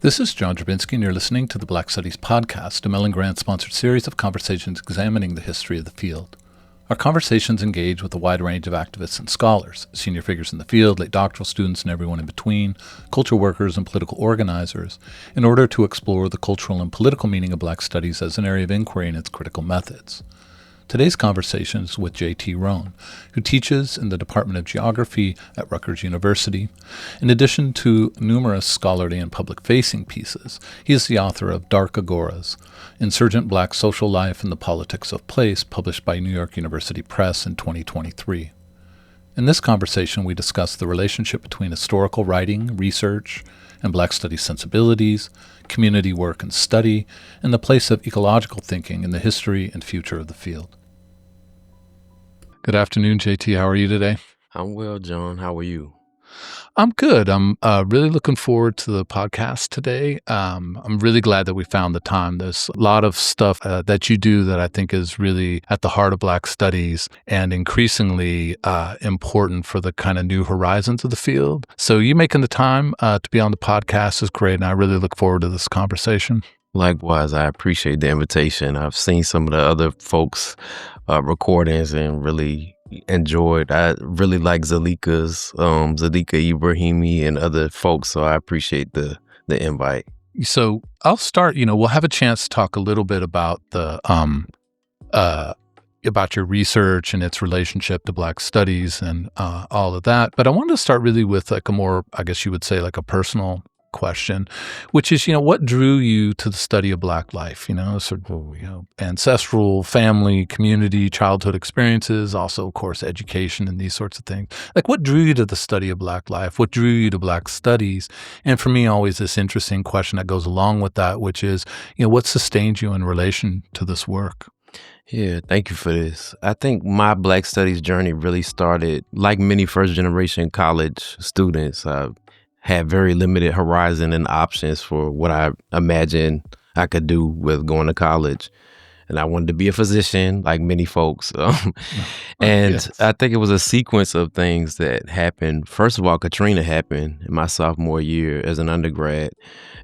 This is John Drabinski, and you're listening to the Black Studies Podcast, a Mellon Grant-sponsored series of conversations examining the history of the field. Our conversations engage with a wide range of activists and scholars, senior figures in the field, late doctoral students, and everyone in between, culture workers and political organizers, in order to explore the cultural and political meaning of Black studies as an area of inquiry and its critical methods. Today's conversation is with J.T. Roane, who teaches in the Department of Geography at Rutgers University. In addition to numerous scholarly and public-facing pieces, he is the author of Dark Agoras, Insurgent Black Social Life and the Politics of Place, published by New York University Press in 2023. In this conversation, we discuss the relationship between historical writing, research, and Black studies sensibilities, community work and study, and the place of ecological thinking in the history and future of the field. Good afternoon, JT. How are you today? I'm well, John. How are you? I'm good. I'm really looking forward to the podcast today. I'm really glad that we found the time. There's a lot of stuff that you do that I think is really at the heart of Black studies and increasingly important for the kind of new horizons of the field. So you making the time to be on the podcast is great, and I really look forward to this conversation. Likewise, I appreciate the invitation. I've seen some of the other folks' recordings and really enjoyed. I really like Zalika Ibrahimi and other folks, so I appreciate the invite. So I'll start. We'll have a chance to talk a little bit about the about your research and its relationship to Black studies and all of that. But I wanted to start really with like a more, I guess you would say, like a personal question, which is, what drew you to the study of Black life? Ancestral, family, community, childhood experiences, also, of course, education and these sorts of things. Like, what drew you to the study of Black life? What drew you to Black studies? And for me, always this interesting question that goes along with that, which is, what sustained you in relation to this work? Yeah, thank you for this. I think my Black studies journey really started, like many first-generation college students. Had very limited horizon and options for what I imagined I could do with going to college. And I wanted to be a physician, like many folks. And yes. I think it was a sequence of things that happened. First of all, Katrina happened in my sophomore year as an undergrad.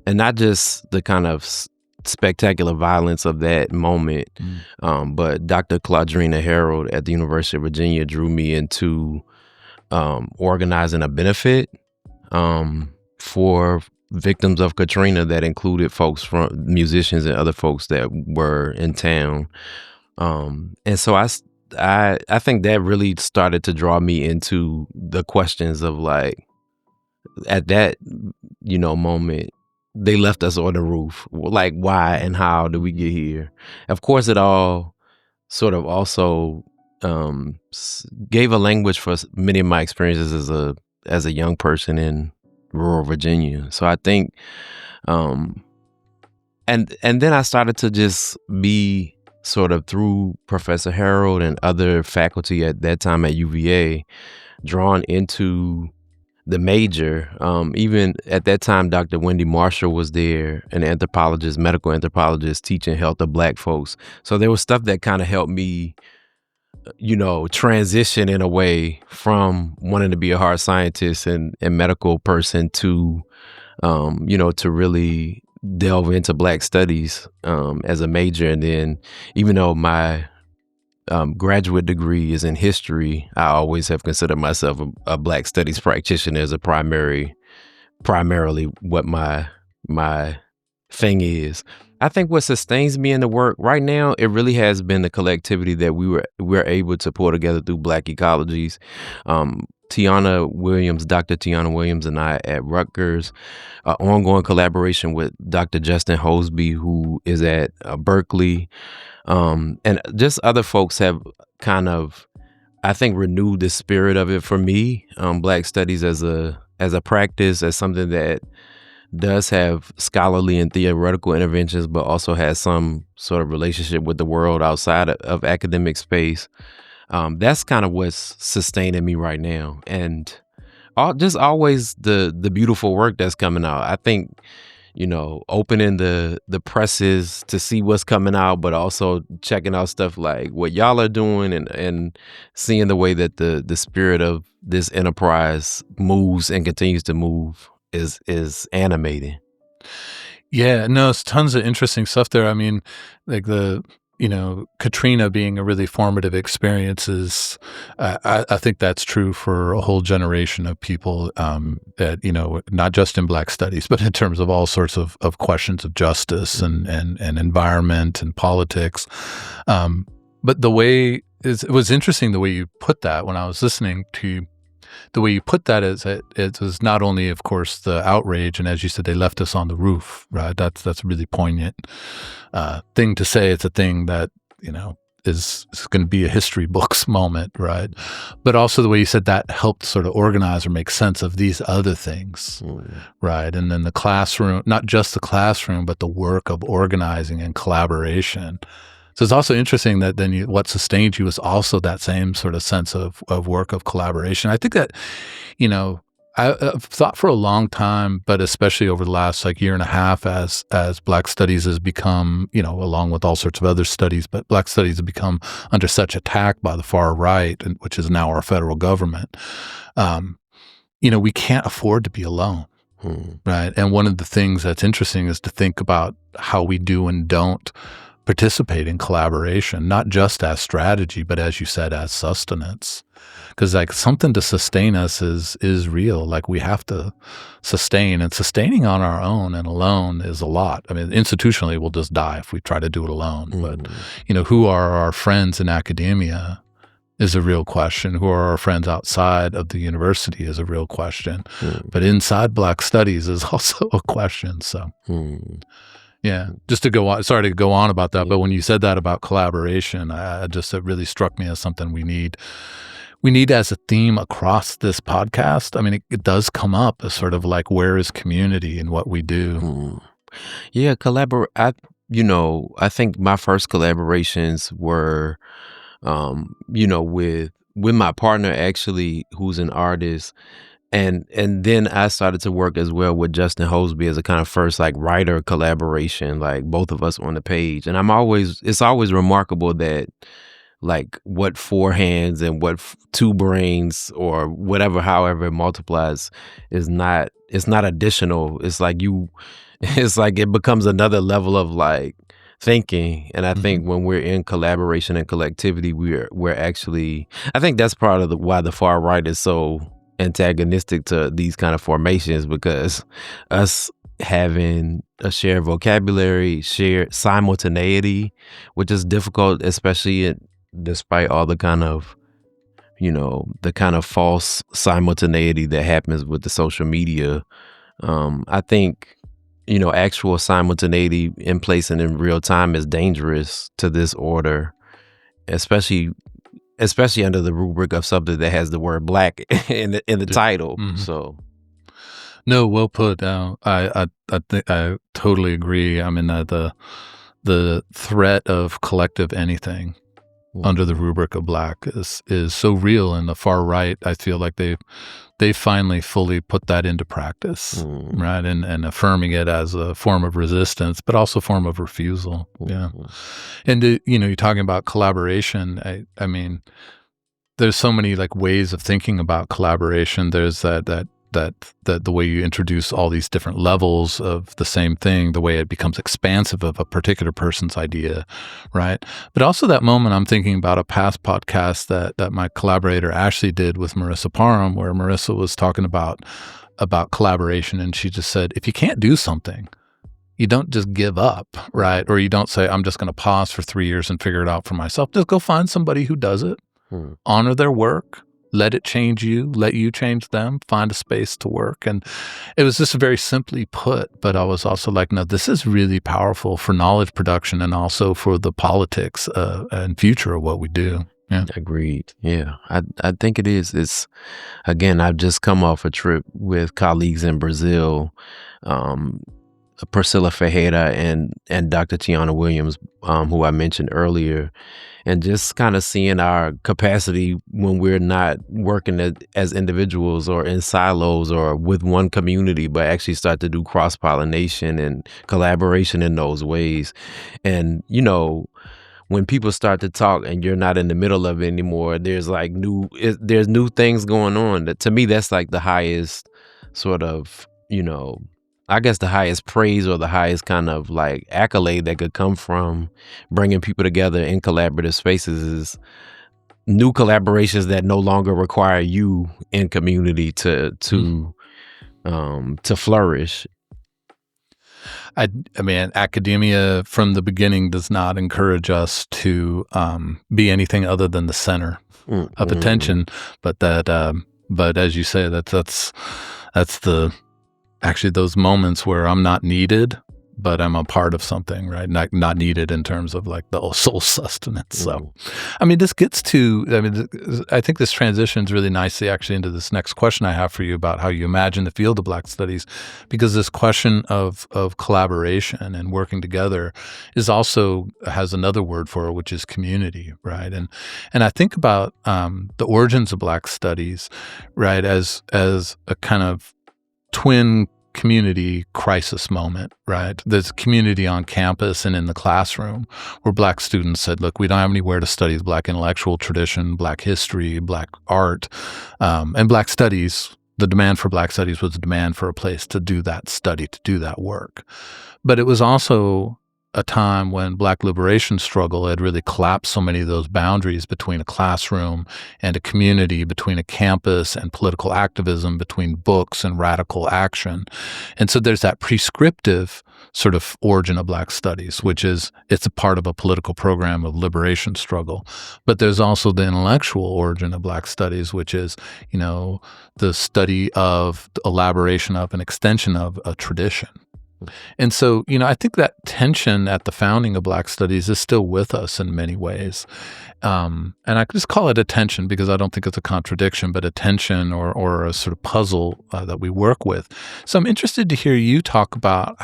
And not just the kind of spectacular violence of that moment, but Dr. Claudrena Harold at the University of Virginia drew me into organizing a benefit for victims of Katrina that included folks from musicians and other folks that were in town. And so I think that really started to draw me into the questions of like, at that, moment, they left us on the roof. Like, why and how did we get here? Of course, it all sort of also gave a language for many of my experiences as a young person in rural Virginia. So I think, and then I started to just be sort of through Professor Harold and other faculty at that time at UVA, drawn into the major. Even at that time, Dr. Wendy Marshall was there, an anthropologist, medical anthropologist, teaching health of Black folks. So there was stuff that kind of helped me transition in a way from wanting to be a hard scientist and medical person to, to really delve into Black studies as a major. And then even though my graduate degree is in history, I always have considered myself a Black studies practitioner as primarily what my thing is. I think what sustains me in the work right now, it really has been the collectivity that we're able to pull together through Black ecologies. Dr. Tiana Williams and I at Rutgers, ongoing collaboration with Dr. Justin Hosby, who is at Berkeley, and just other folks have kind of, I think, renewed the spirit of it for me. Black studies as a practice, as something that does have scholarly and theoretical interventions, but also has some sort of relationship with the world outside of academic space. That's kind of what's sustaining me right now. And just always the beautiful work that's coming out. I think, opening the presses to see what's coming out, but also checking out stuff like what y'all are doing and seeing the way that the spirit of this enterprise moves and continues to move is animating. Yeah, no, it's tons of interesting stuff there. I mean, like Katrina being a really formative experience is, I think that's true for a whole generation of people, that, not just in Black studies, but in terms of all sorts of questions of justice and environment and politics. But it was interesting the way you put that when I was listening to you. The way you put that is it was not only, of course, the outrage, and as you said, they left us on the roof, right? That's a really poignant thing to say. It's a thing that is going to be a history books moment, right? But also the way you said that helped sort of organize or make sense of these other things, right? And then the classroom, not just the classroom, but the work of organizing and collaboration. So it's also interesting that then what sustained you was also that same sort of sense of work of collaboration. I think that, I've thought for a long time, but especially over the last year and a half, as Black studies has become, along with all sorts of other studies, but Black studies have become under such attack by the far right, which is now our federal government. We can't afford to be alone. Right. And one of the things that's interesting is to think about how we do and don't participate in collaboration, not just as strategy, but as you said, as sustenance. Because something to sustain us is real. We have to sustain, and sustaining on our own and alone is a lot. I mean, institutionally, we'll just die if we try to do it alone. But, who are our friends in academia is a real question. Who are our friends outside of the university is a real question. But inside Black studies is also a question. So, yeah, just to go on, sorry to go on about that, but when you said that about collaboration, it really struck me as something we need as a theme across this podcast. I mean, it does come up as sort of where is community in what we do? Yeah, I think my first collaborations were, with my partner actually, who's an artist. And then I started to work as well with Justin Hosby as a kind of first writer collaboration, both of us on the page. And it's always remarkable that what four hands and what two brains or whatever, however it multiplies, it's not additional. It's it becomes another level of thinking. And I think when we're in collaboration and collectivity, we're actually, I think that's part of why the far right is so antagonistic to these kind of formations, because us having a shared vocabulary, shared simultaneity, which is difficult, especially despite all the kind of false simultaneity that happens with the social media. I think actual simultaneity in place and in real time is dangerous to this order, especially under the rubric of something that has the word Black in the title. So, no, well put. I think I totally agree. I mean, the threat of collective anything under the rubric of Black is so real, and the far right, I feel like they finally fully put that into practice, right, and affirming it as a form of resistance, but also a form of refusal. Yeah, and you're talking about collaboration. I mean, there's so many ways of thinking about collaboration. There's that the way you introduce all these different levels of the same thing, the way it becomes expansive of a particular person's idea, right? But also that moment, I'm thinking about a past podcast that my collaborator Ashley did with Marissa Parham, where Marissa was talking about collaboration, and she just said, if you can't do something, you don't just give up, right? Or you don't say, I'm just going to pause for 3 years and figure it out for myself. Just go find somebody who does it, honor their work, let it change you, let you change them, find a space to work. And it was just very simply put, but I was also no, this is really powerful for knowledge production and also for the politics and future of what we do. Yeah. Agreed. Yeah, I think it is. It's, again, I've just come off a trip with colleagues in Brazil, Priscilla Ferreira and Dr. Tiana Williams, who I mentioned earlier, and just kind of seeing our capacity when we're not working as individuals or in silos or with one community, but actually start to do cross-pollination and collaboration in those ways. And, when people start to talk and you're not in the middle of it anymore, there's new things going on. That, to me, that's the highest sort of, I guess the highest praise or the highest kind of like accolade that could come from bringing people together in collaborative spaces is new collaborations that no longer require you in community to flourish. I mean, academia from the beginning does not encourage us to be anything other than the center of attention, but but as you say, that's actually those moments where I'm not needed, but I'm a part of something, right? Not needed in terms of like the soul sustenance. So, I mean, this gets to, I think this transitions really nicely actually into this next question I have for you about how you imagine the field of Black studies, because this question of collaboration and working together is also has another word for it, which is community, right? And I think about the origins of Black studies, right, as a kind of twin community crisis moment, right? There's community on campus and in the classroom where Black students said, look, we don't have anywhere to study the Black intellectual tradition, Black history, Black art, and Black studies. The demand for Black studies was a demand for a place to do that study, to do that work. But it was also a time when Black liberation struggle had really collapsed so many of those boundaries between a classroom and a community, between a campus and political activism, between books and radical action. And so there's that prescriptive sort of origin of Black studies, which is it's a part of a political program of liberation struggle. But there's also the intellectual origin of Black studies, which is, the study of, the elaboration of, an extension of a tradition. And so, I think that tension at the founding of Black studies is still with us in many ways. And I just call it a tension because I don't think it's a contradiction, but a tension or a sort of puzzle that we work with. So I'm interested to hear you talk about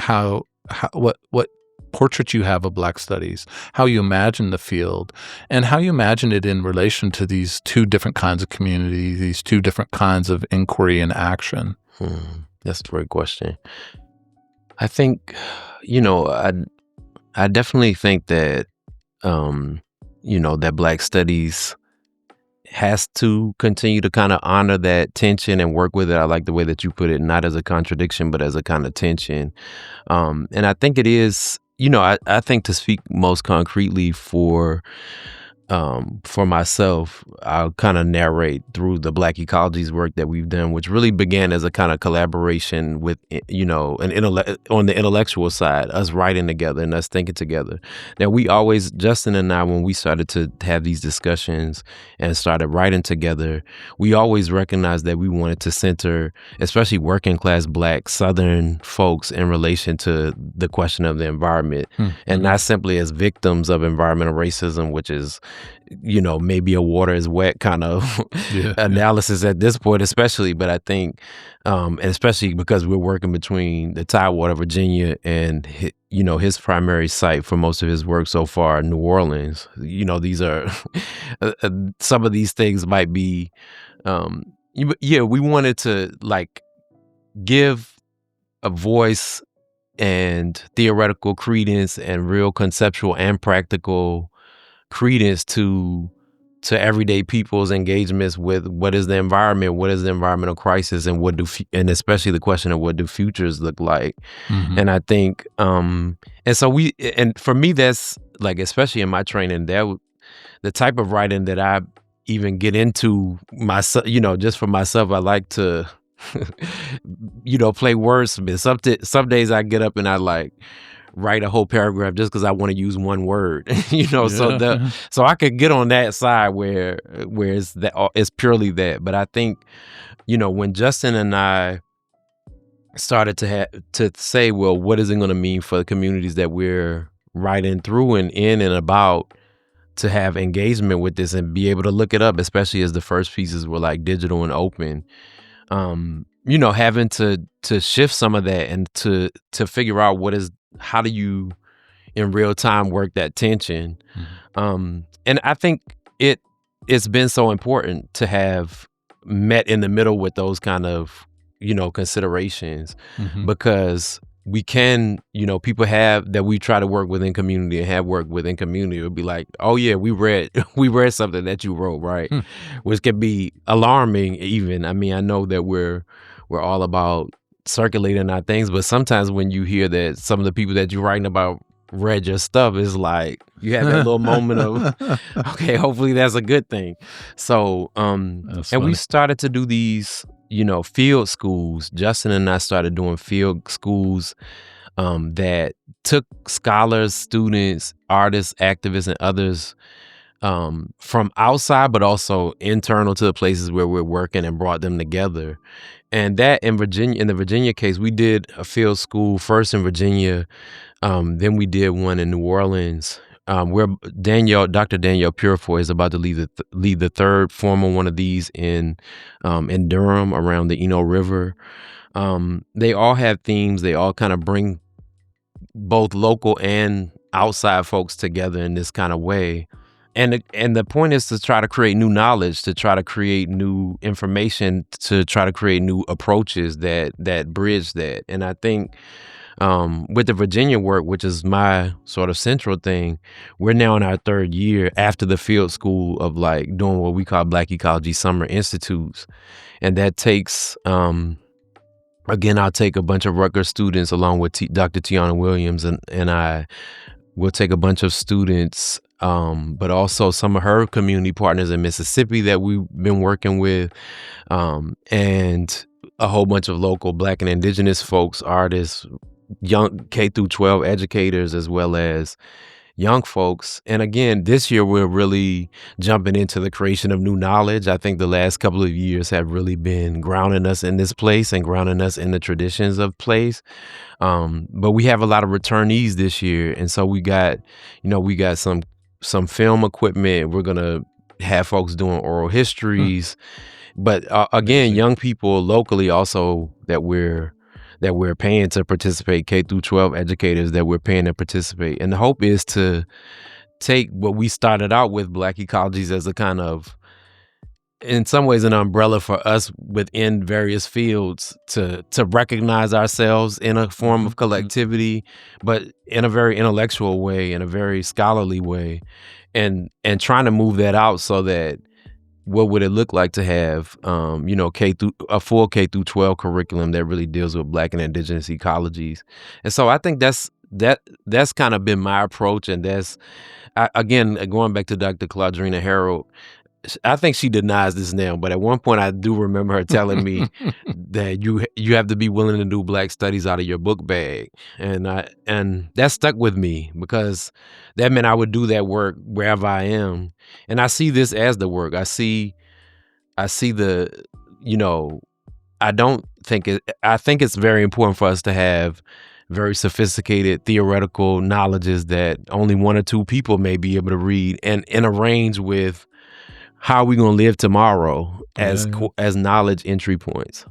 what portrait you have of Black studies, how you imagine the field, and how you imagine it in relation to these two different kinds of community, these two different kinds of inquiry and action. That's a great question. I think, I definitely think that, that Black studies has to continue to kind of honor that tension and work with it. I like the way that you put it, not as a contradiction, but as a kind of tension. And I think it is, I think to speak most concretely for myself, I'll kind of narrate through the Black ecologies work that we've done, which really began as a kind of collaboration with, on the intellectual side, us writing together and us thinking together. Now, Justin and I, when we started to have these discussions and started writing together, we always recognized that we wanted to center, especially working class Black Southern folks in relation to the question of the environment, and not simply as victims of environmental racism, which is, maybe a water is wet kind of analysis at this point, especially. But I think, and especially because we're working between the Tidewater, Virginia, and his primary site for most of his work so far, New Orleans. These are some of these things might be, we wanted to like give a voice and theoretical credence and real conceptual and practical credence to everyday people's engagements with what is the environment, what is the environmental crisis, and and especially the question of what do futures look like. And I think, and for me, that's like, especially in my training, the type of writing that I even get into myself, just for myself, I like to, play wordsmith. Some days I get up and I like write a whole paragraph just because I want to use one word, so I could get on that side where it's purely that. But I think, when Justin and I started to say, well, what is it going to mean for the communities that we're writing through and in and about to have engagement with this and be able to look it up, especially as the first pieces were like digital and open. Having to shift some of that and to figure out how do you in real time work that tension. And I think it's been so important to have met in the middle with those kind of, considerations, because we can, people have that we try to work within community and have worked within community. It would be like, oh yeah, we read something that you wrote, right? Which can be alarming even. I mean, I know that we're all about circulating our things. But sometimes when you hear that some of the people that you're writing about read your stuff, it's like you have that little moment of, okay, hopefully that's a good thing. So, and we started to do these, field schools. Justin and I started doing field schools that took scholars, students, artists, activists, and others from outside, but also internal to the places where we're working, and brought them together. And that in the Virginia case, we did a field school first in Virginia. Then we did one in New Orleans, where Dr. Danielle Purefoy is about to lead the third formal one of these in Durham around the Eno River. They all have themes. They all kind of bring both local and outside folks together in this kind of way. And the point is to try to create new knowledge, to try to create new information, to try to create new approaches that bridge that. And I think with the Virginia work, which is my sort of central thing, we're now in our third year after the field school of like doing what we call Black Ecology Summer Institutes. And that takes, again, I'll take a bunch of Rutgers students along with Dr. Tiana Williams, and I will take a bunch of students, but also some of her community partners in Mississippi that we've been working with, and a whole bunch of local Black and Indigenous folks, artists, young K through 12 educators, as well as young folks. And again, this year we're really jumping into the creation of new knowledge. I think the last couple of years have really been grounding us in this place and grounding us in the traditions of place. But we have a lot of returnees this year. And so we got some film equipment. We're going to have folks doing oral histories. But again, young people locally also that we're paying to participate, K through 12 educators that we're paying to participate. And the hope is to take what we started out with, Black ecologies, as a kind of, in some ways, an umbrella for us within various fields to recognize ourselves in a form of collectivity, but in a very intellectual way, in a very scholarly way, and trying to move that out so that what would it look like to have, a full K through 12 curriculum that really deals with Black and Indigenous ecologies. And so I think that's kind of been my approach. And again, going back to Dr. Claudrena Harold, I think she denies this now, but at one point I do remember her telling me that you have to be willing to do Black studies out of your book bag. And that stuck with me because that meant I would do that work wherever I am. And I see this as the work. I see the, I think it's very important for us to have very sophisticated theoretical knowledges that only one or two people may be able to read, and arrange with how are we going to live tomorrow as knowledge entry points.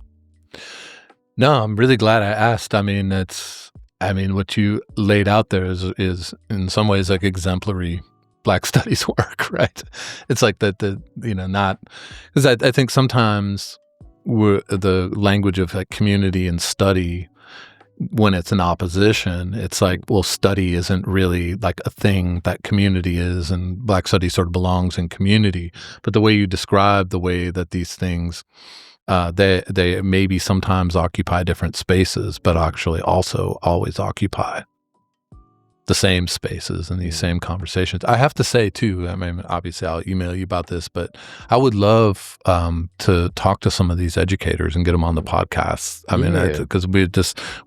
No, I'm really glad I asked. I mean, what you laid out there is in some ways like exemplary Black studies work, right? It's like not, because I think sometimes the language of like community and study, when it's in opposition, it's like, well, study isn't really like a thing that community is, and Black studies sort of belongs in community. But the way you describe the way that these things, they maybe sometimes occupy different spaces, but actually also always occupy the same spaces and these same conversations. I have to say too, I mean, obviously I'll email you about this, but I would love to talk to some of these educators and get them on the podcast. I mean, because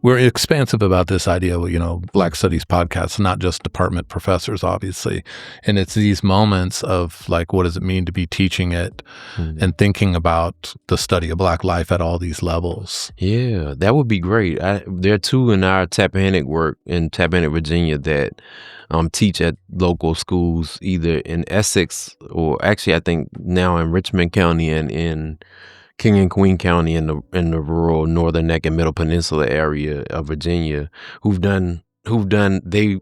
we're expansive about this idea of, Black Studies podcasts, not just department professors, obviously. And it's these moments of like, what does it mean to be teaching it and thinking about the study of Black life at all these levels? Yeah, that would be great. There are two in our Tappahannock work in Tappahannock, Virginia, that teach at local schools, either in Essex or actually I think now in Richmond County and in King and Queen County in the rural northern neck and middle peninsula area of Virginia, they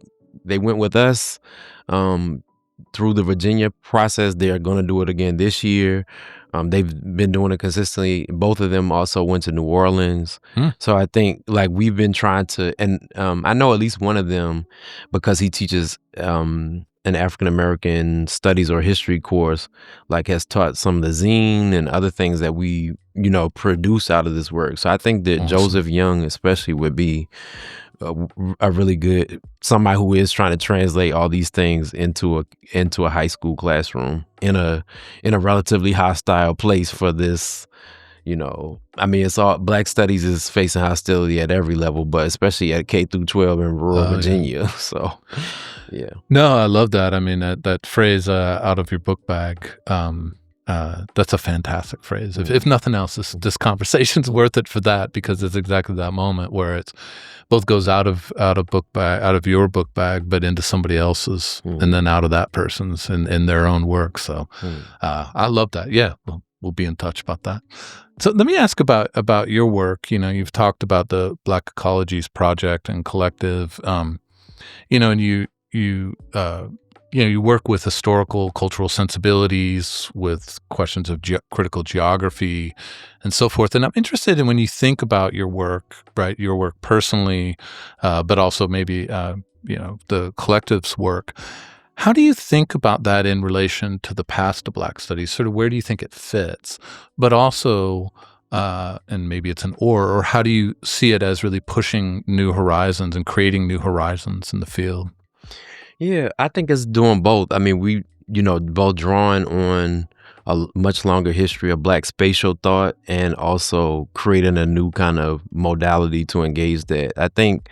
went with us through the Virginia process. They are going to do it again this year. They've been doing it consistently. Both of them also went to New Orleans. So I think like we've been trying to, and I know at least one of them, because he teaches an African American studies or history course, like has taught some of the zine and other things that we, produce out of this work. So I think that Awesome. Joseph Young especially would be a really good somebody who is trying to translate all these things into a high school classroom in a relatively hostile place for this. I mean, it's all Black studies is facing hostility at every level, but especially at K through 12 in rural Virginia. Yeah. So, yeah. No, I love that. I mean, that phrase, out of your book bag, that's a fantastic phrase. If nothing else, this conversation's worth it for that, because it's exactly that moment where it's both goes out of your book bag, but into somebody else's, and then out of that person's in their own work. So, I love that. Yeah, we'll be in touch about that. So let me ask about your work. You've talked about the Black Ecologies Project and Collective, and you work with historical, cultural sensibilities, with questions of critical geography, and so forth. And I'm interested in, when you think about your work, right? Your work personally, but also maybe the collective's work. How do you think about that in relation to the past of Black studies? Sort of, where do you think it fits? But also, and maybe it's or how do you see it as really pushing new horizons and creating new horizons in the field? Yeah, I think it's doing both. I mean, we, both drawing on a much longer history of Black spatial thought and also creating a new kind of modality to engage that. I think,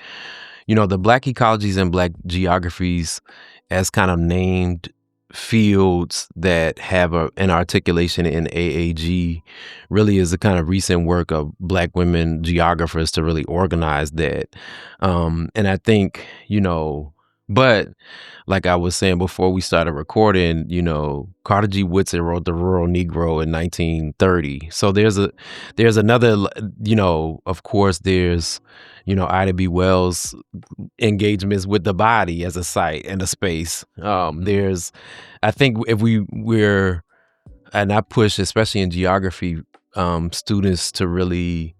the Black ecologies and Black geographies as kind of named fields that have an articulation in AAG really is the kind of recent work of Black women geographers to really organize that. And I think, but like I was saying before we started recording, Carter G. Woodson wrote The Rural Negro in 1930. So there's another, of course, there's, Ida B. Wells' engagements with the body as a site and a space. There's, I think if we're, and I push, especially in geography, students to really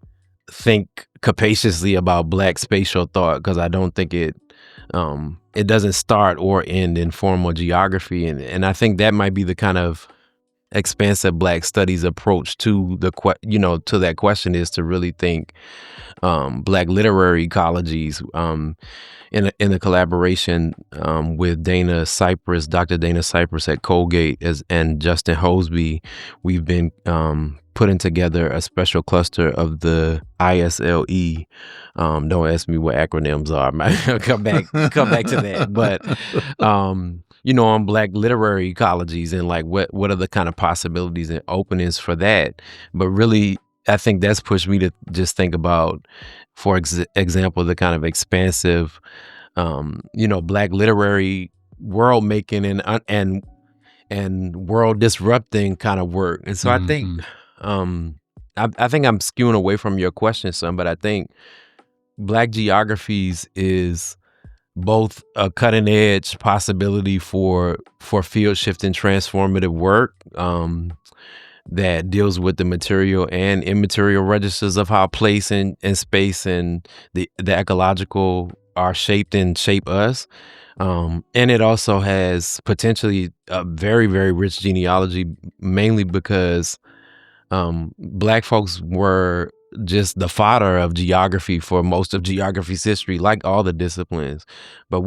think capaciously about Black spatial thought, because I don't think it doesn't start or end in formal geography, and I think that might be the kind of expansive Black studies approach to to that question, is to really think Black literary ecologies. In the collaboration with Dr. Dana Cypress at Colgate and Justin Hosby, we've been putting together a special cluster of the ISLE. Don't ask me what acronyms are. I might come back to that. But on Black literary ecologies, and like what are the kind of possibilities and openings for that. But really, I think that's pushed me to just think about, for example, the kind of expansive, Black literary world making and world disrupting kind of work. And so I think, I think I'm skewing away from your question, son, but I think Black geographies is both a cutting edge possibility for field shifting transformative work, that deals with the material and immaterial registers of how place and space and the ecological are shaped and shape us. And it also has potentially a very, very rich genealogy, mainly because Black folks were just the fodder of geography for most of geography's history, like all the disciplines. But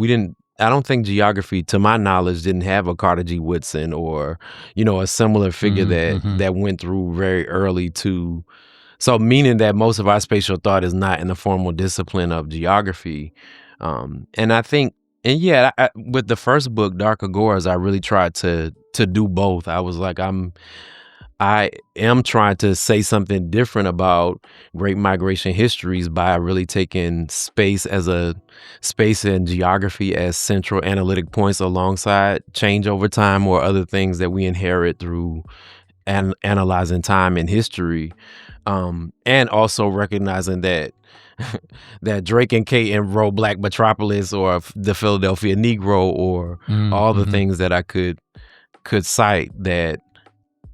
I don't think geography, to my knowledge, didn't have a Carter G. Woodson or, a similar figure that went through very early to. So meaning that most of our spatial thought is not in the formal discipline of geography. And I think, with the first book, Dark Agoras, I really tried to do both. I was like, I am trying to say something different about Great Migration histories by really taking space and geography as central analytic points alongside change over time or other things that we inherit through analyzing time and history, and also recognizing that that Drake and Kate wrote Black Metropolis or the Philadelphia Negro or all the things that I could cite that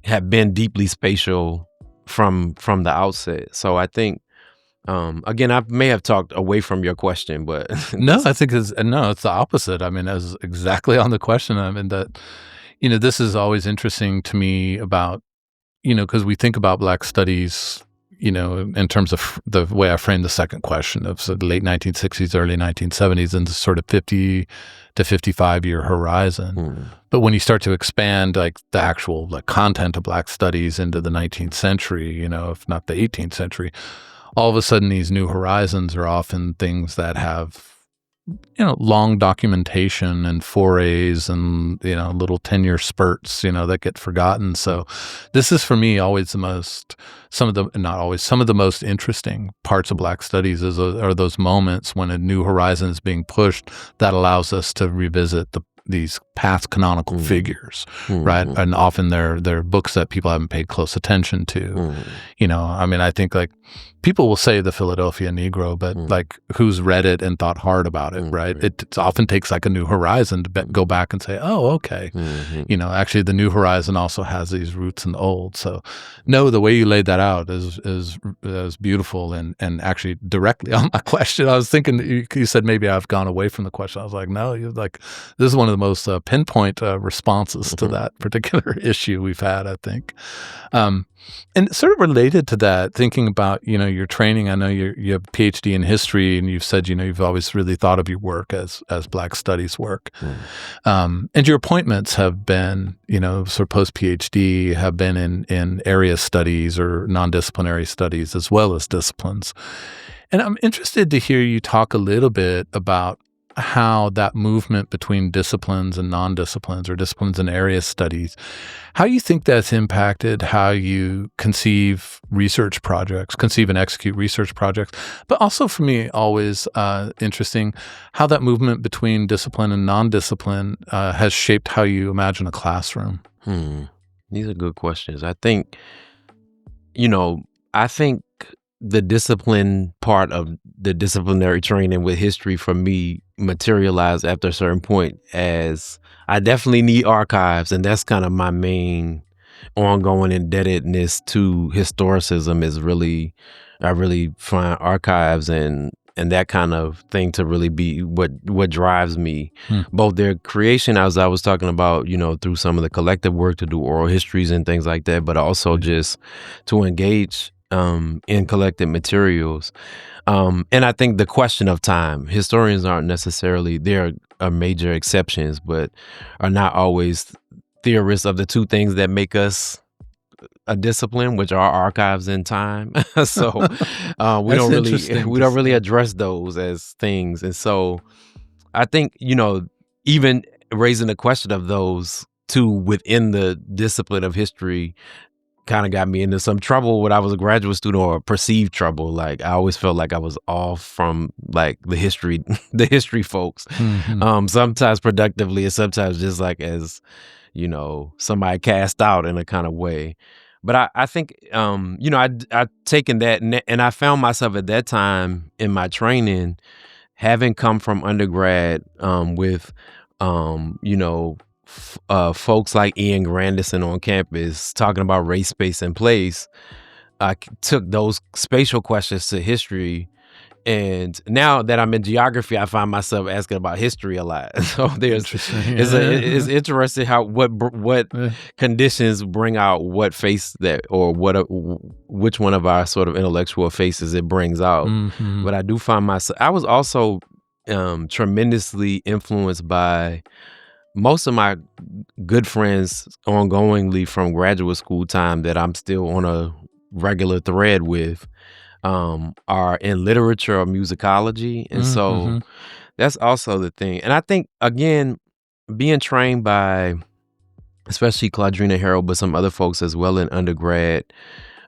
have been deeply spatial from the outset. So I think Again, I may have talked away from your question, but No, I think it's the opposite. I mean, as exactly on the question. I mean that, this is always interesting to me about, because we think about Black studies, in terms of the way I framed the second question of the late 1960s, early 1970s, and the sort of 50 to 55-year horizon. But when you start to expand like the actual like content of Black studies into the 19th century, if not the 18th century, all of a sudden these new horizons are often things that have long documentation and forays and, little 10-year spurts, that get forgotten. So this is for me always some of the most interesting parts of Black studies are those moments when a new horizon is being pushed that allows us to revisit these past canonical figures, right? And often they're books that people haven't paid close attention to. I mean, I think like people will say the Philadelphia Negro, but like who's read it and thought hard about it, right? It often takes like a new horizon to go back and say, oh, okay. Actually the new horizon also has these roots in the old. So no, the way you laid that out is beautiful and actually directly on my question. I was thinking, you said maybe I've gone away from the question. I was like, no, you're like, this is one of the most pinpoint responses to that particular issue we've had, I think. And sort of related to that, thinking about, your training, I know you have a PhD in history, and you've said, you've always really thought of your work as Black studies work. And your appointments have been, sort of post-PhD, have been in area studies or non-disciplinary studies as well as disciplines. And I'm interested to hear you talk a little bit about how that movement between disciplines and non-disciplines or disciplines and area studies, how you think that's impacted how you conceive and execute research projects, but also for me always interesting how that movement between discipline and non-discipline has shaped how you imagine a classroom. These are good questions. I think the discipline part of the disciplinary training with history for me materialized after a certain point as I definitely need archives, and that's kind of my main ongoing indebtedness to historicism is I really find archives and that kind of thing to really be what drives me. Both their creation, as I was talking about, through some of the collective work to do oral histories and things like that, but also just to engage in collected materials. And I think the question of time, historians aren't necessarily, there are major exceptions, but are not always theorists of the two things that make us a discipline, which are archives and time. So we don't really address those as things. And so I think, even raising the question of those two within the discipline of history kind of got me into some trouble when I was a graduate student, or perceived trouble. Like I always felt like I was off from like the history folks, sometimes productively and sometimes just like as, somebody cast out in a kind of way. But I think, I'd taken that and I found myself at that time in my training, having come from undergrad with, folks like Ian Grandison on campus talking about race, space, and place. I took those spatial questions to history, and now that I'm in geography, I find myself asking about history a lot. So it's interesting how what conditions bring out what face that, or which one of our sort of intellectual faces it brings out. But I do find myself, I was also tremendously influenced by most of my good friends ongoingly from graduate school time that I'm still on a regular thread with are in literature or musicology. And so that's also the thing. And I think, again, being trained by especially Claudrina Harold, but some other folks as well in undergrad,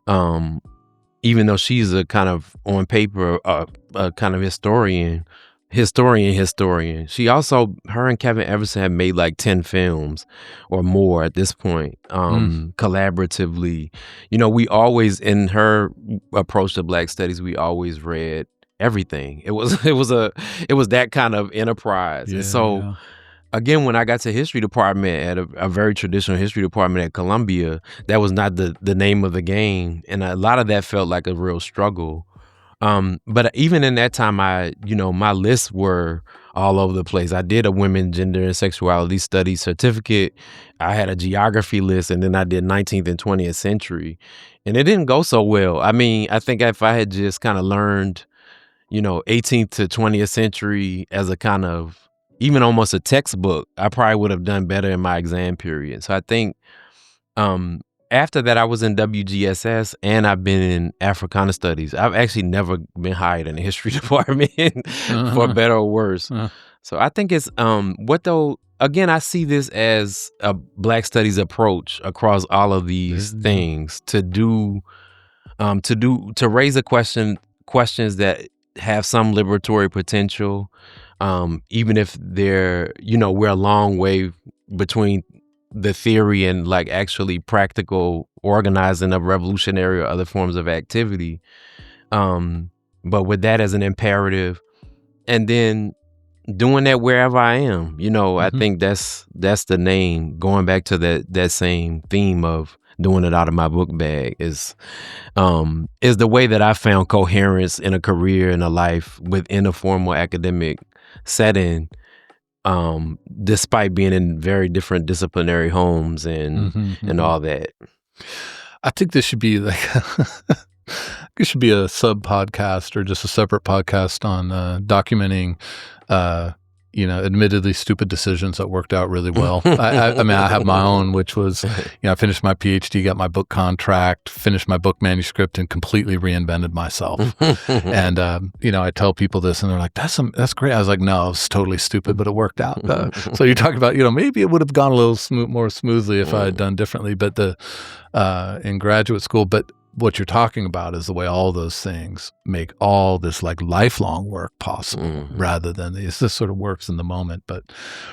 even though she's a kind of, on paper, a kind of historian. She also, her and Kevin Everson have made like 10 films or more at this point, collaboratively. We always, in her approach to Black studies, we always read everything. It was that kind of enterprise. And so again, when I got to history department at a very traditional history department at Columbia, that was not the name of the game. And a lot of that felt like a real struggle. But even in that time, my lists were all over the place. I did a women, gender, and sexuality studies certificate. I had a geography list, and then I did 19th and 20th century, and it didn't go so well. I mean, I think if I had just kind of learned, 18th to 20th century as a kind of even almost a textbook, I probably would have done better in my exam period. So I think um, after that, I was in WGSS and I've been in Africana Studies. I've actually never been hired in the history department for better or worse. So I think it's again, I see this as a Black Studies approach across all of these things to raise questions that have some liberatory potential, even if we're a long way between the theory and like actually practical organizing of revolutionary or other forms of activity. But with that as an imperative, and then doing that wherever I am, I think that's the name. Going back to that same theme of doing it out of my book bag is the way that I found coherence in a career and a life within a formal academic setting, despite being in very different disciplinary homes and all that. I think this should be like it should be a sub podcast or just a separate podcast on documenting admittedly stupid decisions that worked out really well. I mean, I have my own, which was, I finished my PhD, got my book contract, finished my book manuscript, and completely reinvented myself. And, I tell people this and they're like, that's great. I was like, no, it was totally stupid, but it worked out. So you're talking about, maybe it would have gone a little more smoothly if I had done differently, but in graduate school, but what you're talking about is the way all those things make all this like lifelong work possible rather than this sort of works in the moment. But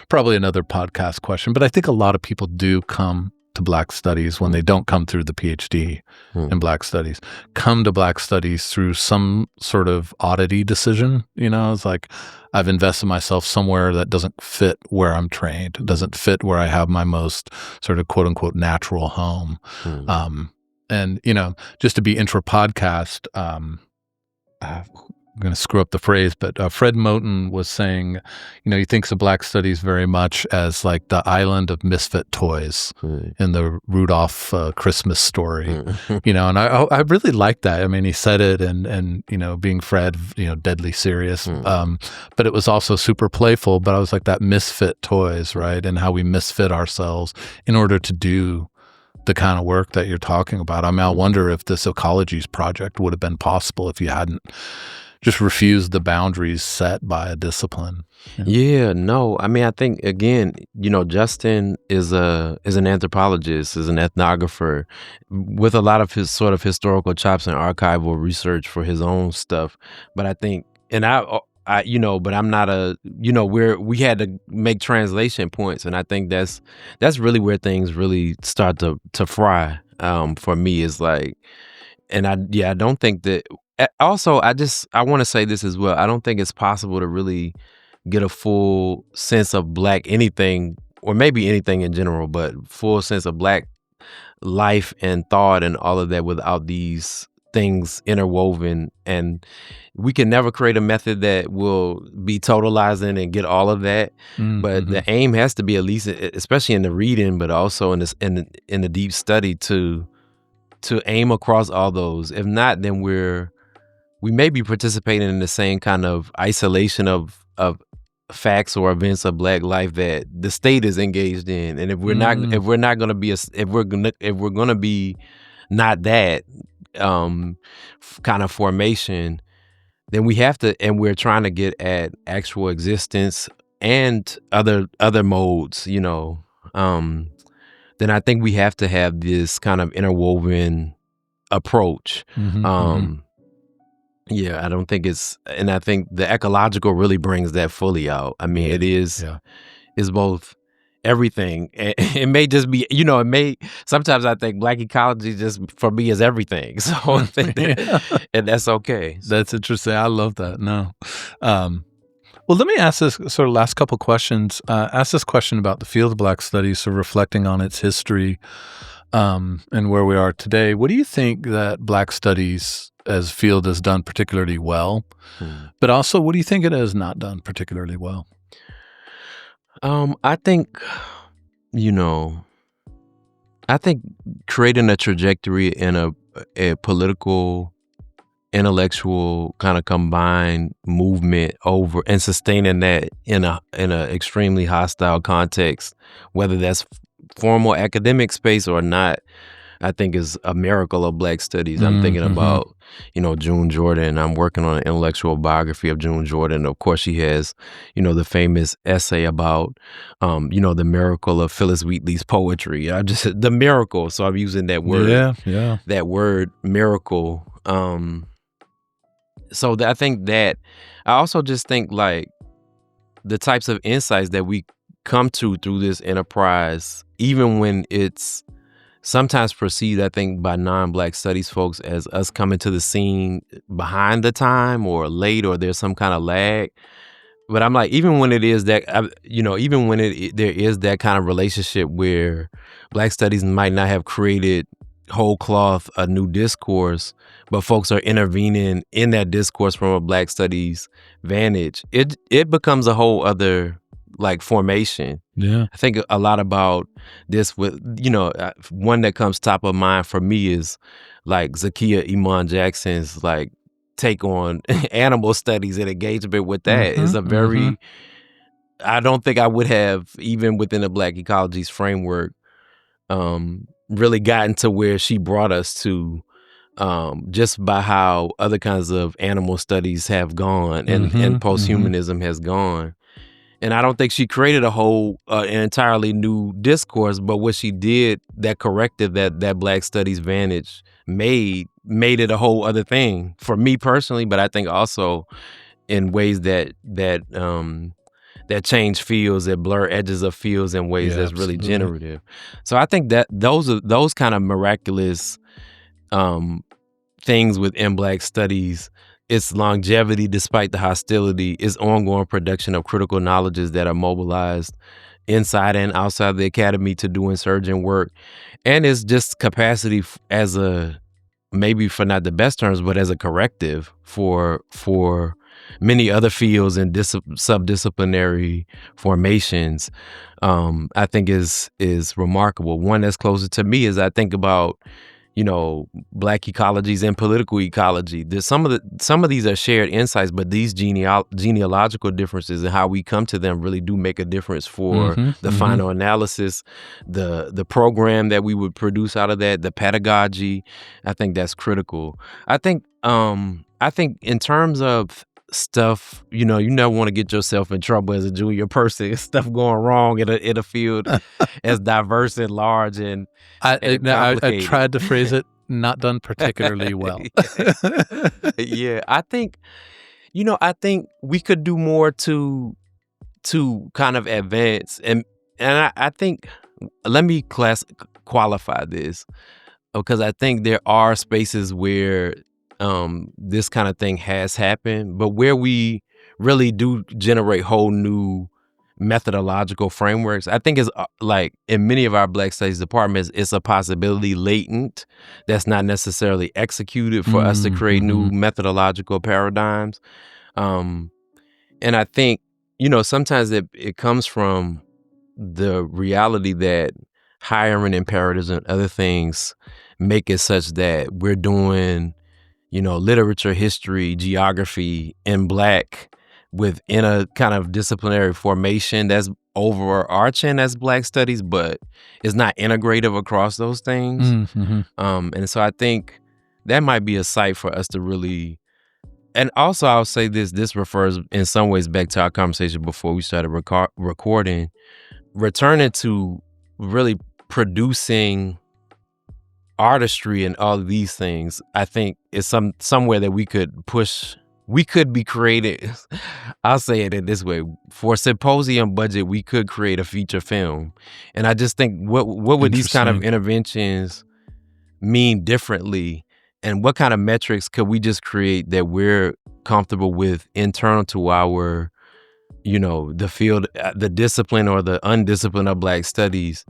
probably another podcast question. But I think a lot of people do come to Black Studies when they don't come through the PhD in Black Studies, come to Black Studies through some sort of oddity decision. It's like I've invested myself somewhere that doesn't fit where I'm trained, doesn't fit where I have my most sort of quote unquote natural home. And, just to be intra-podcast, I'm going to screw up the phrase, but Fred Moten was saying, he thinks of Black Studies very much as like the island of misfit toys in the Rudolph Christmas story, and I really like that. I mean, he said it and being Fred, deadly serious, but it was also super playful, but I was like that misfit toys, right? And how we misfit ourselves in order to do the kind of work that you're talking about. I mean, I wonder if this Ecologies project would have been possible if you hadn't just refused the boundaries set by a discipline. Yeah, no. I mean, I think again, Justin is an anthropologist, is an ethnographer with a lot of his sort of historical chops and archival research for his own stuff. But I think, and but I'm not we had to make translation points. And I think that's really where things really start to fry, for me is like, and I don't think that, also, I want to say this as well. I don't think it's possible to really get a full sense of Black anything, or maybe anything in general, but full sense of Black life and thought and all of that without these things interwoven. And we can never create a method that will be totalizing and get all of that. But the aim has to be, at least, especially in the reading, but also in the deep study, to aim across all those. If not, then we may be participating in the same kind of isolation of facts or events of Black life that the state is engaged in. And if we're not going to be if we're going to be not that kind of formation, then we have to, and we're trying to get at actual existence and other modes, then I think we have to have this kind of interwoven approach. Yeah, I don't think and I think the ecological really brings that fully out. I mean, it is both everything. It may just be, sometimes I think Black ecology just for me is everything. So I think and that's okay. That's interesting. I love that. No. Well, let me ask this sort of last couple questions. Ask this question about the field of Black Studies, so reflecting on its history. and where we are today, what do you think that Black Studies as a field has done particularly well? But also, what do you think it has not done particularly well? I think, you know, I think creating a trajectory in a political, intellectual kind of combined movement over and sustaining that in a extremely hostile context, whether that's formal academic space or not, I think is a miracle of Black studies. I'm thinking Mm-hmm. about, June Jordan. I'm working on an intellectual biography of June Jordan. Of course, she has, the famous essay about, the miracle of Phyllis Wheatley's poetry. I just the miracle. So I'm using Yeah, yeah. that word miracle. I think that I also just think like the types of insights that we come to through this enterprise, even when it's sometimes perceived, I think, by non-Black studies folks as us coming to the scene behind the time or late, or there's some kind of lag. But I'm like, even when it is that, even when there is that kind of relationship where Black studies might not have created whole cloth a new discourse, but folks are intervening in that discourse from a Black studies vantage, it becomes a whole other like formation. Yeah. I think a lot about this with, one that comes top of mind for me is like Zakiya Iman Jackson's like take on animal studies and engagement with that Mm-hmm. is a Mm-hmm. very, I don't think I would have, even within the Black ecologies framework, really gotten to where she brought us to, just by how other kinds of animal studies have gone and Mm-hmm. Mm-hmm. posthumanism has gone. And I don't think she created a whole, an entirely new discourse, but what she did that corrected that Black studies vantage made it a whole other thing for me personally, but I think also in ways that change fields, that blur edges of fields in ways Yeah, that's really absolutely. generative. So I think that those kind of miraculous um things within Black studies, its longevity despite the hostility, its ongoing production of critical knowledges that are mobilized inside and outside the academy to do insurgent work, and its just capacity as a, maybe for not the best terms, but as a corrective for many other fields and subdisciplinary formations, I think is remarkable. One that's closer to me is I think about, Black ecologies and political ecology. There's some of these are shared insights, but these genealogical differences and how we come to them really do make a difference for Mm-hmm. the Mm-hmm. final analysis, the program that we would produce out of that, the pedagogy. I think that's critical. I think in terms of stuff, you never want to get yourself in trouble as a junior person. Stuff going wrong in a field as diverse and large and I complicated. tried to phrase it, not done particularly well. Yeah, I think we could do more to kind of advance and I think, let me qualify this, because I think there are spaces where this kind of thing has happened, but where we really do generate whole new methodological frameworks, I think is like in many of our Black studies departments, it's a possibility latent that's not necessarily executed for us to create Mm-hmm. new methodological paradigms. Um, and I think, sometimes it comes from the reality that hiring imperatives and other things make it such that we're doing, literature, history, geography in Black within a kind of disciplinary formation that's overarching as Black studies, but it's not integrative across those things. Mm-hmm. And so I think that might be a site for us to really, and also I'll say this refers in some ways back to our conversation before we started recording, returning to really producing artistry and all of these things. I think is somewhere that we could be creative. I'll say it in this way: for a symposium budget, we could create a feature film. And I just think, what would these kind of Interesting. interventions mean differently, and what kind of metrics could we just create that we're comfortable with internal to our, the field, the discipline or the undisciplined of Black studies,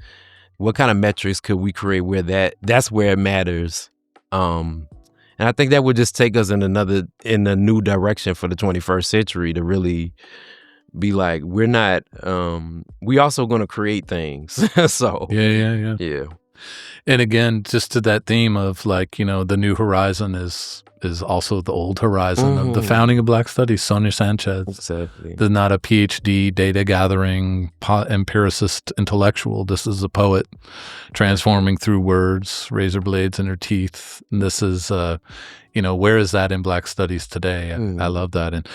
what kind of metrics could we create where that's where it matters. And I think that would just take us in a new direction for the 21st century to really be like, we're not, we also going to create things. So Yeah. And again, just to that theme of like, the new horizon is also the old horizon of the founding of Black Studies. Sonia Sanchez, exactly. They're not a PhD data gathering empiricist intellectual. This is a poet transforming through words, razor blades in her teeth. And this is, where is that in Black Studies today? I love that. And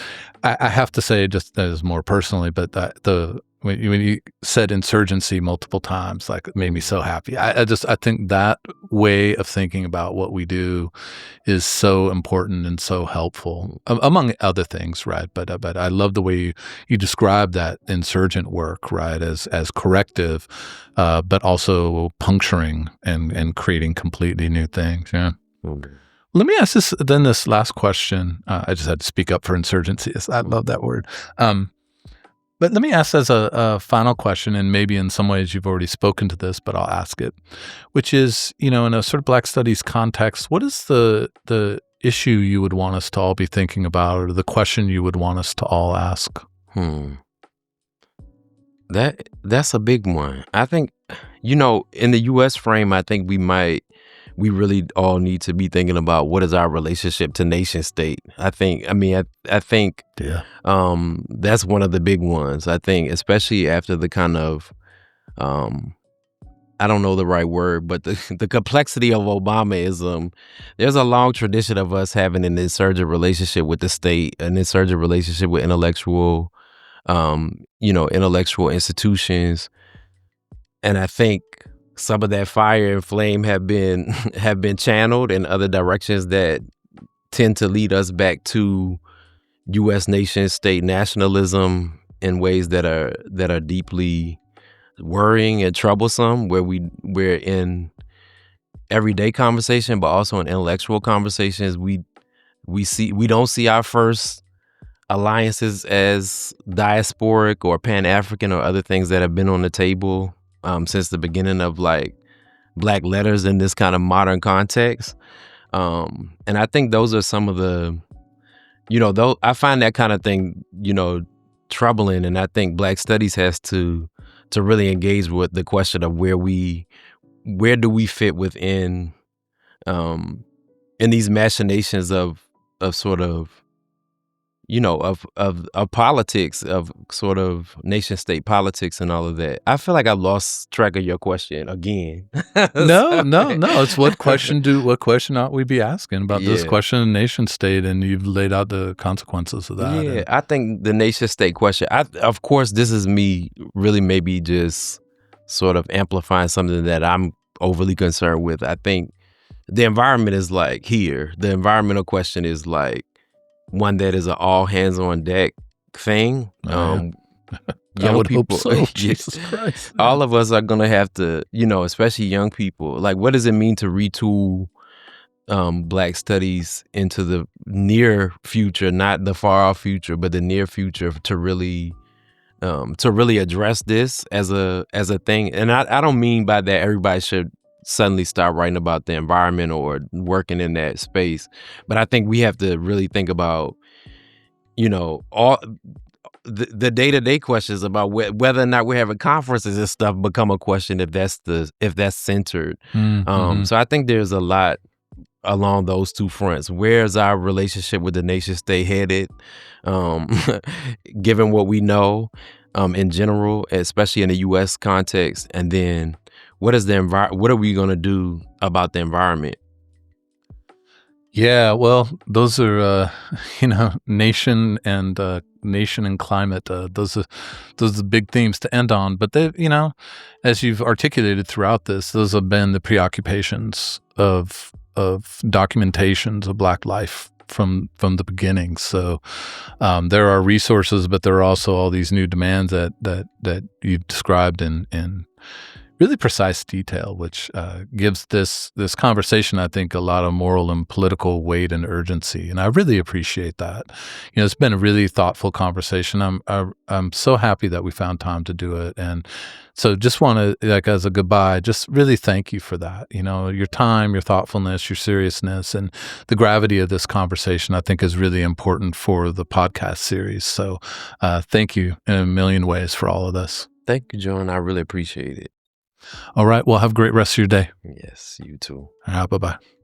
I have to say, just as more personally, but when you said insurgency multiple times, like, it made me so happy. I think that way of thinking about what we do is so important and so helpful, among other things, right? But I love the way you describe that insurgent work, right, as corrective, but also puncturing and creating completely new things. Yeah. Okay. Let me ask this last question. I just had to speak up for insurgency. I love that word. But let me ask as a final question, and maybe in some ways you've already spoken to this, but I'll ask it, which is, in a sort of Black Studies context, what is the issue you would want us to all be thinking about, or the question you would want us to all ask? That's a big one. I think, in the U.S. frame, I think we really all need to be thinking about what is our relationship to nation state. I think that's one of the big ones. I think, especially after the kind of, I don't know the right word, but the complexity of Obamaism, there's a long tradition of us having an insurgent relationship with the state, an insurgent relationship with intellectual institutions. And I think some of that fire and flame have been channeled in other directions that tend to lead us back to U.S. nation state nationalism in ways that are deeply worrying and troublesome, where we're in everyday conversation, but also in intellectual conversations. We don't see our first alliances as diasporic or Pan-African or other things that have been on the table since the beginning of like Black letters in this kind of modern context. And I think those are some of the, though I find that kind of thing, troubling. And I think Black Studies has to really engage with the question of where do we fit within, in these machinations of sort of, of politics, of sort of nation state politics and all of that. I feel like I lost track of your question again. No. It's what question ought we be asking about this question of nation state, and you've laid out the consequences of that. Yeah, I think the nation state question, of course, this is me really maybe just sort of amplifying something that I'm overly concerned with. I think the environment is like here. The environmental question is like one that is an all hands on deck thing. I Young would people, hope so. Jesus Christ. all of us are gonna have to, especially young people. Like, what does it mean to retool Black Studies into the near future, not the far off future, but the near future, to really address this as a thing? And I don't mean by that everybody should suddenly start writing about the environment or working in that space. But I think we have to really think about, all the day-to-day questions about whether or not we're having conferences and stuff become a question if that's centered. So I think there's a lot along those two fronts. Where's our relationship with the nation state headed, given what we know in general, especially in the U.S. context? And then what are we going to do about the environment? Yeah, well, those are nation and climate. Those are the big themes to end on. But they, as you've articulated throughout this, those have been the preoccupations of documentations of Black life from the beginning. So there are resources, but there are also all these new demands that you've described in really precise detail, which gives this conversation, I think, a lot of moral and political weight and urgency. And I really appreciate that. It's been a really thoughtful conversation. I'm so happy that we found time to do it. And so just want to, like, as a goodbye, just really thank you for that. Your time, your thoughtfulness, your seriousness, and the gravity of this conversation, I think, is really important for the podcast series. So thank you in a million ways for all of this. Thank you, John. I really appreciate it. All right. Well, have a great rest of your day. Yes, you too. All right. Bye-bye.